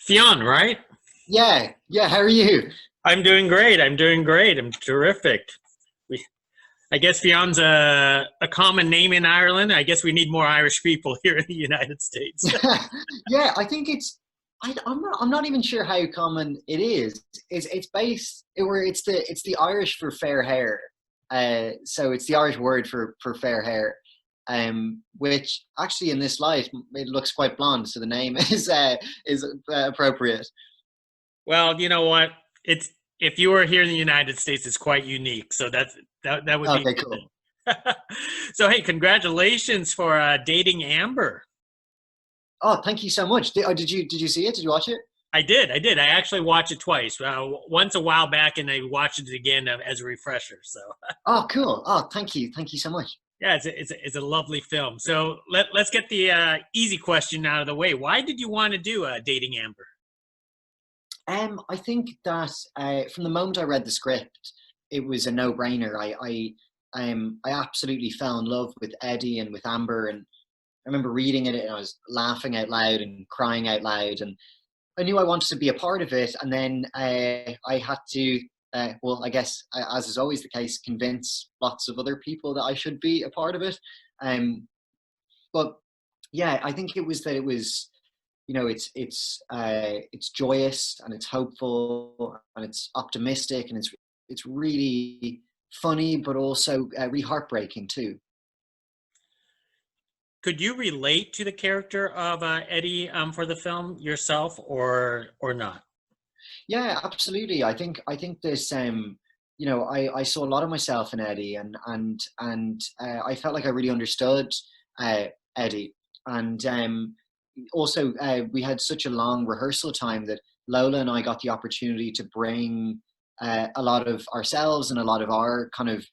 Fionn, right? Yeah, yeah. How are you? I'm doing great. I'm doing great. I'm terrific. We, I guess Fionn's a common name in Ireland. I guess we need more Irish people here in the United States. Yeah, I think it's. I'm not even sure how common it is. It's based where it's the Irish for fair hair. So it's the Irish word for fair hair. Which actually in this light it looks quite blonde, so the name is appropriate. Well, you know what? It's if you were here in the United States, it's quite unique. So that would be Okay, a good cool. thing. So hey, congratulations for dating Amber. Oh, thank you so much. Did you see it? Did you watch it? I did. I did. I actually watched it twice. Once a while back, and I watched it again as a refresher. So Oh, cool. Oh, thank you so much. yeah, it's a lovely film. So let's get the easy question out of the way. Why did you want to do Dating Amber? I think that from the moment I read the script, it was a no-brainer. I absolutely fell in love with Eddie and with Amber, and I remember reading it and I was laughing out loud and crying out loud, and I knew I wanted to be a part of it. And then I had to, well, I guess as is always the case, convince lots of other people that I should be a part of it. Um, but yeah, I think it was that it was it's joyous and it's hopeful and it's optimistic and it's really funny but also really heartbreaking too. Could you relate to the character of Eddie for the film yourself, or not? Yeah, absolutely. I think this I saw a lot of myself in Eddie, and I felt like I really understood uh, Eddie. And also we had such a long rehearsal time that Lola and I got the opportunity to bring a lot of ourselves and a lot of our kind of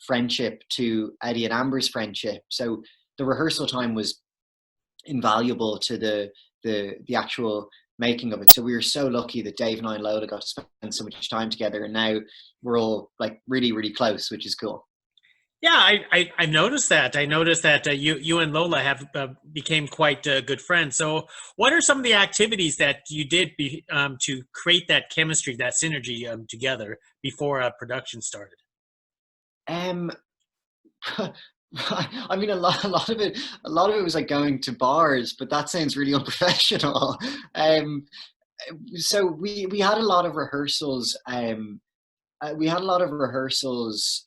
friendship to Eddie and Amber's friendship. So the rehearsal time was invaluable to the actual making of it. So we were so lucky that Dave and I and Lola got to spend so much time together, and now we're all like really really close, which is cool. Yeah, I noticed that. I noticed that you and Lola have became quite good friends. So, what are some of the activities that you did to create that chemistry, that synergy together before production started? Um, I mean, a lot of it was like going to bars, but that sounds really unprofessional. Um, so we had a lot of rehearsals. We had a lot of rehearsals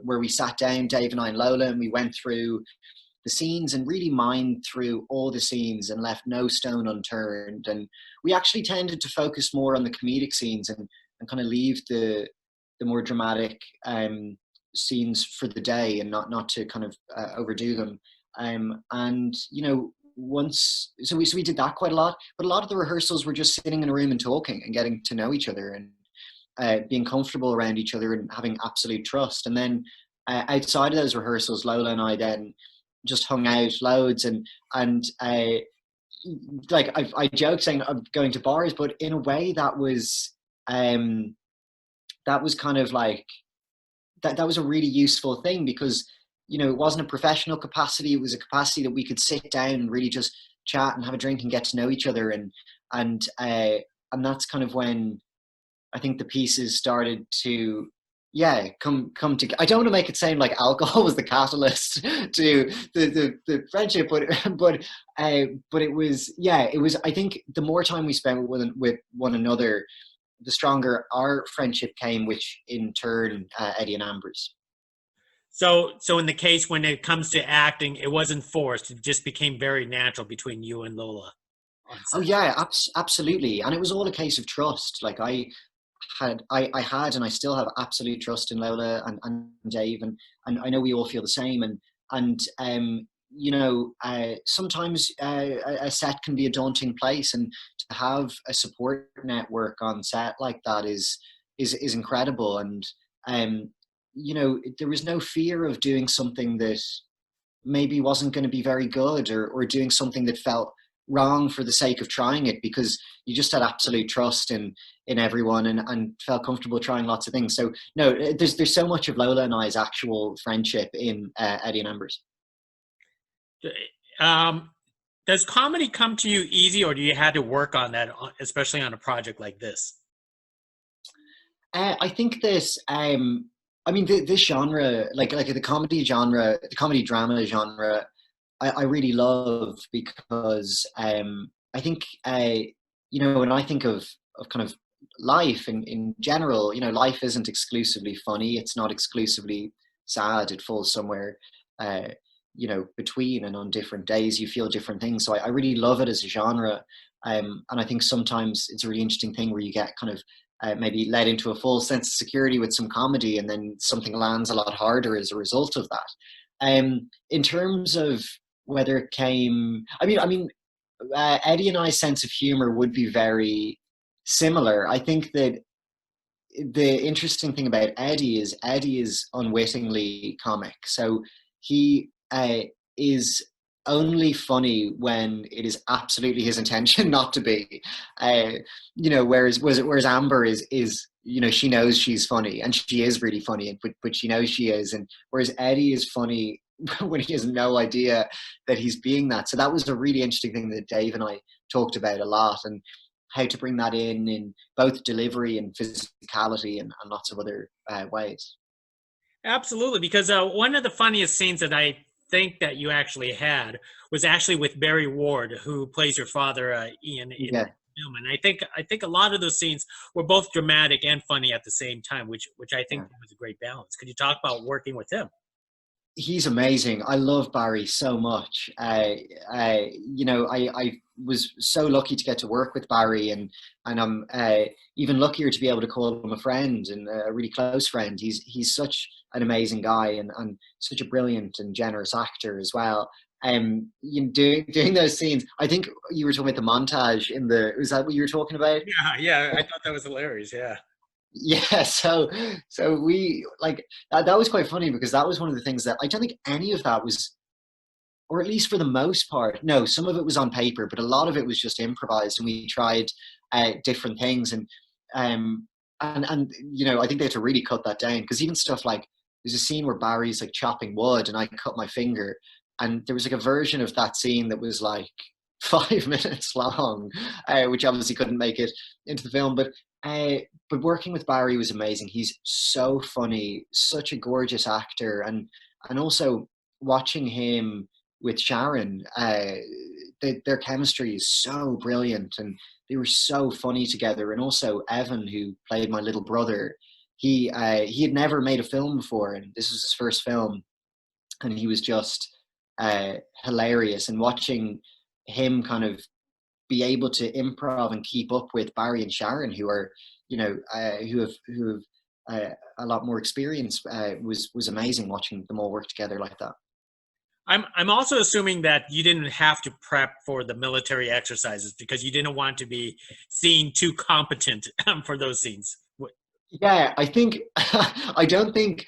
where we sat down, Dave and I and Lola, and we went through the scenes and really mined through all the scenes and left no stone unturned. And we actually tended to focus more on the comedic scenes and kind of leave the more dramatic scenes for the day and not to kind of overdo them. And once so we did that quite a lot, but a lot of the rehearsals were just sitting in a room and talking and getting to know each other and being comfortable around each other and having absolute trust. And then outside of those rehearsals, Lola and I then just hung out loads and like I joke saying I'm going to bars, but in a way um, that was kind of like that was a really useful thing because it wasn't a professional capacity; it was a capacity that we could sit down and really just chat and have a drink and get to know each other and and that's kind of when I think the pieces started to, yeah, come together. I don't want to make it sound like alcohol was the catalyst to the friendship, but but it was, yeah, it was. I think the more time we spent with one another, the stronger our friendship came, which in turn Eddie and Amber's. So in the case when it comes to acting, it wasn't forced; it just became very natural between you and Lola on Oh set. yeah, absolutely, and it was all a case of trust. Like I had and I still have absolute trust in Lola and Dave, and I know we all feel the same. And sometimes a set can be a daunting place, and to have a support network on set like that is incredible. And um, there was no fear of doing something that maybe wasn't going to be very good, or doing something that felt wrong for the sake of trying it, because you just had absolute trust in everyone, and felt comfortable trying lots of things. So no, there's so much of Lola and I's actual friendship in Eddie and Amber's. Um, Does comedy come to you easy, or do you had to work on that, especially on a project like this? I think this. I mean, this genre, like the comedy genre, the comedy drama genre, I really love because I think you know, when I think of kind of life in general, you know, life isn't exclusively funny. It's not exclusively sad. It falls somewhere, uh, you know, between, and on different days you feel different things. So I really love it as a genre, and I think sometimes it's a really interesting thing where you get kind of maybe led into a false sense of security with some comedy, and then something lands a lot harder as a result of that. In terms of whether it came, Eddie and I's sense of humor would be very similar. I think that the interesting thing about Eddie is unwittingly comic. So he is only funny when it is absolutely his intention not to be. Uh, you know, whereas Amber is you know, she knows she's funny and she is really funny, but she knows she is. And whereas Eddie is funny when he has no idea that he's being that. So that was a really interesting thing that Dave and I talked about a lot, and how to bring that in both delivery and physicality, and lots of other ways. Absolutely, because one of the funniest scenes that I think that you actually had was actually with Barry Ward, who plays your father, Ian, in Yeah, the film. And I think a lot of those scenes were both dramatic and funny at the same time, which I think yeah. was a great balance. Could you talk about working with him? He's amazing. I love Barry so much. You know, I was so lucky to get to work with Barry, and I'm even luckier to be able to call him a friend and a really close friend. He's such an amazing guy, and such a brilliant and generous actor as well. You know, doing those scenes. I think you were talking about the montage in the. Was that what you were talking about? Yeah, yeah, I thought that was hilarious. Yeah. Yeah, so we like that was quite funny because that was one of the things that I don't think any of that was, or at least for the most part, no, some of it was on paper, but a lot of it was just improvised, and we tried different things, um, and you know, I think they had to really cut that down because even stuff like there's a scene where Barry's like chopping wood, and I cut my finger, and there was like a version of that scene that was like 5 minutes long, which obviously couldn't make it into the film, uh, but working with Barry was amazing. He's so funny, such a gorgeous actor, and also watching him with Sharon, their chemistry is so brilliant, and they were so funny together. And also Evan, who played my little brother, he had never made a film before, and this was his first film, and he was just hilarious. And watching him kind of be able to improv and keep up with Barry and Sharon, who are, you know, who have a lot more experience, was amazing watching them all work together like that. I'm also assuming that you didn't have to prep for the military exercises because you didn't want to be seen too competent for those scenes. Yeah, I think I don't think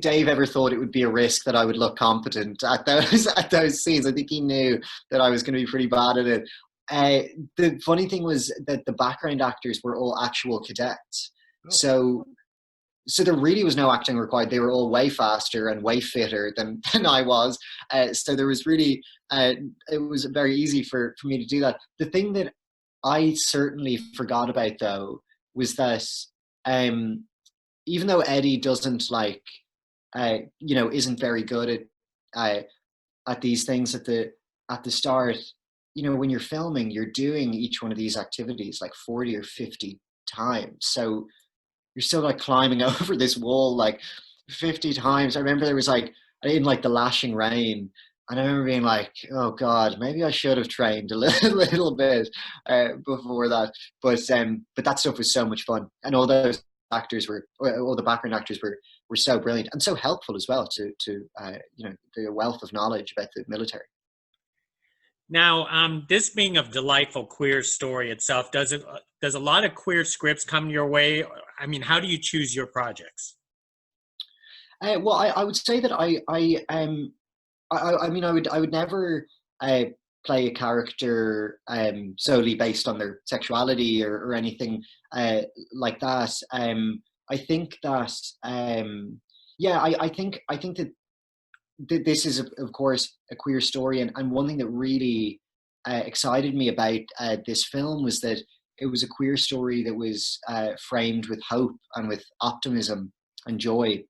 Dave ever thought it would be a risk that I would look competent at those at those scenes. I think he knew that I was going to be pretty bad at it. Uh, the funny thing was that the background actors were all actual cadets, Oh, so there really was no acting required. They were all way faster and way fitter than than I was. So there was really it was very easy for me to do that. The thing that I certainly forgot about though was that um, even though Eddie doesn't like you know, isn't very good uh, at these things at the start, you know, when you're filming, you're doing each one of these activities like 40 or 50 times. So you're still like climbing over this wall like 50 times. I remember there was like in like the lashing rain, and I remember being like, oh God, maybe I should have trained a little bit before that. But that stuff was so much fun, and all the background actors were so brilliant and so helpful as well to you know, the wealth of knowledge about the military. now, this being a delightful queer story itself, does a lot of queer scripts come your way? I mean, how do you choose your projects? Well, I would say that I mean, I would never uh, play a character solely based on their sexuality or anything like that. I think that yeah, I think that this is of course a queer story, and one thing that really excited me about this film was that it was a queer story that was framed with hope and with optimism and joy.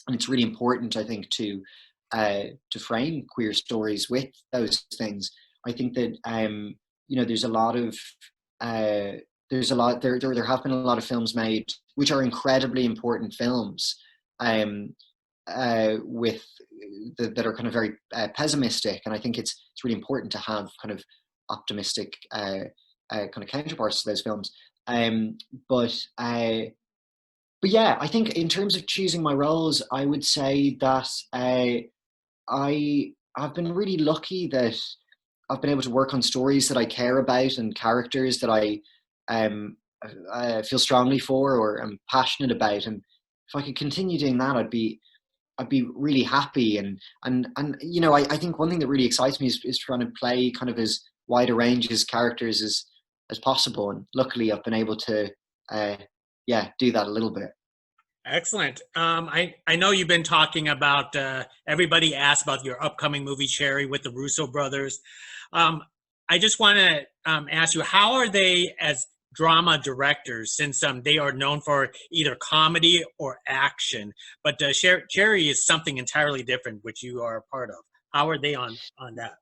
And it's really important, I think, to frame queer stories with those things. I think that there's a lot of there have been a lot of films made which are incredibly important films, with that are kind of very pessimistic, and I think it's really important to have kind of optimistic kind of counterparts to those films. Um, but but yeah, I think in terms of choosing my roles, I would say that I've been really lucky that I've been able to work on stories that I care about and characters that um, I feel strongly for or am passionate about. And if I could continue doing that, I'd be really happy. And I think one thing that really excites me is trying to play kind of as wide a range as characters as possible. And luckily, I've been able to do that a little bit. Excellent. I know you've been talking about, everybody asked about your upcoming movie, Cherry, with the Russo brothers. Um, I just want to ask you, how are they as drama directors, since they are known for either comedy or action, but Cherry is something entirely different, which you are a part of. How are they on that?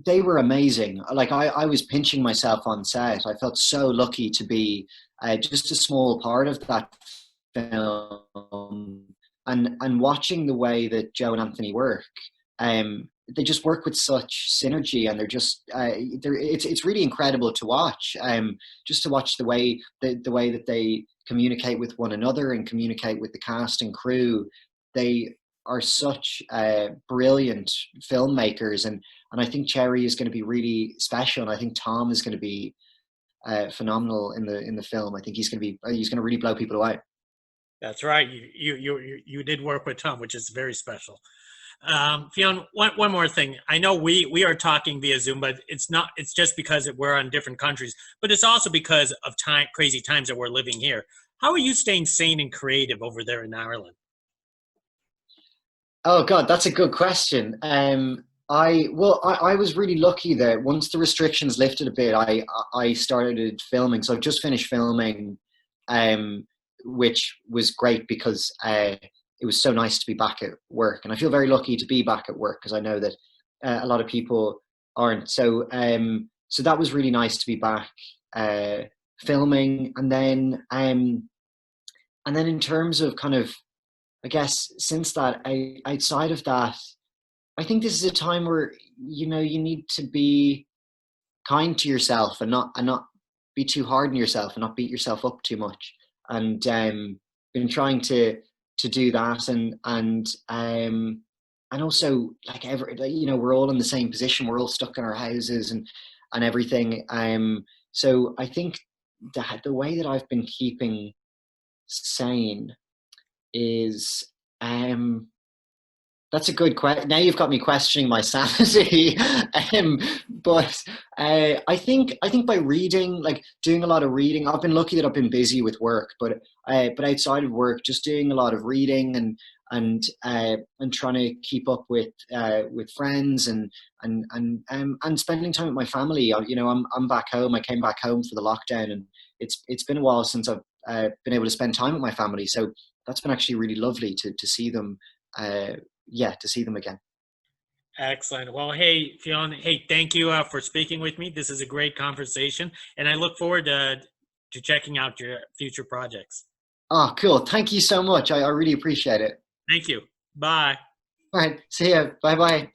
They were amazing. Like I was pinching myself on set. I felt so lucky to be just a small part of that film, and watching the way that Joe and Anthony work. They just work with such synergy, and it's really incredible to watch. Just to watch the way that they communicate with one another and communicate with the cast and crew. They are such brilliant filmmakers, and I think Cherry is going to be really special, and I think Tom is going to be phenomenal in the film. I think he's going to really blow people away. That's right. You did work with Tom, which is very special. Fionn, one more thing. I know we are talking via Zoom, but it's not. It's just because we're on different countries, but it's also because of crazy times that we're living here. How are you staying sane and creative over there in Ireland? Oh God, that's a good question. I was really lucky that once the restrictions lifted a bit, I started filming. So I've just finished filming, um, which was great because it was so nice to be back at work, and I feel very lucky to be back at work because I know that a lot of people aren't. So that was really nice to be back uh, filming, and then in terms of kind of, I guess since that, outside of that, I think this is a time where you need to be kind to yourself and not be too hard on yourself and not beat yourself up too much. And been trying to do that, and also like, we're all in the same position. We're all stuck in our houses and everything. So I think the way that I've been keeping sane is that's a good question. Now you've got me questioning my sanity. But I think by reading, like doing a lot of reading, I've been lucky that I've been busy with work, but outside of work, just doing a lot of reading and trying to keep up with friends and spending time with my family. I'm back home. I came back home for the lockdown, and it's been a while since I've been able to spend time with my family. So that's been actually really lovely to see them. To see them again. Excellent. Well, hey, Fionn, hey, thank you for speaking with me. This is a great conversation, and I look forward to checking out your future projects. Oh, cool. Thank you so much. I really appreciate it. Thank you. Bye. All right. See ya. Bye bye.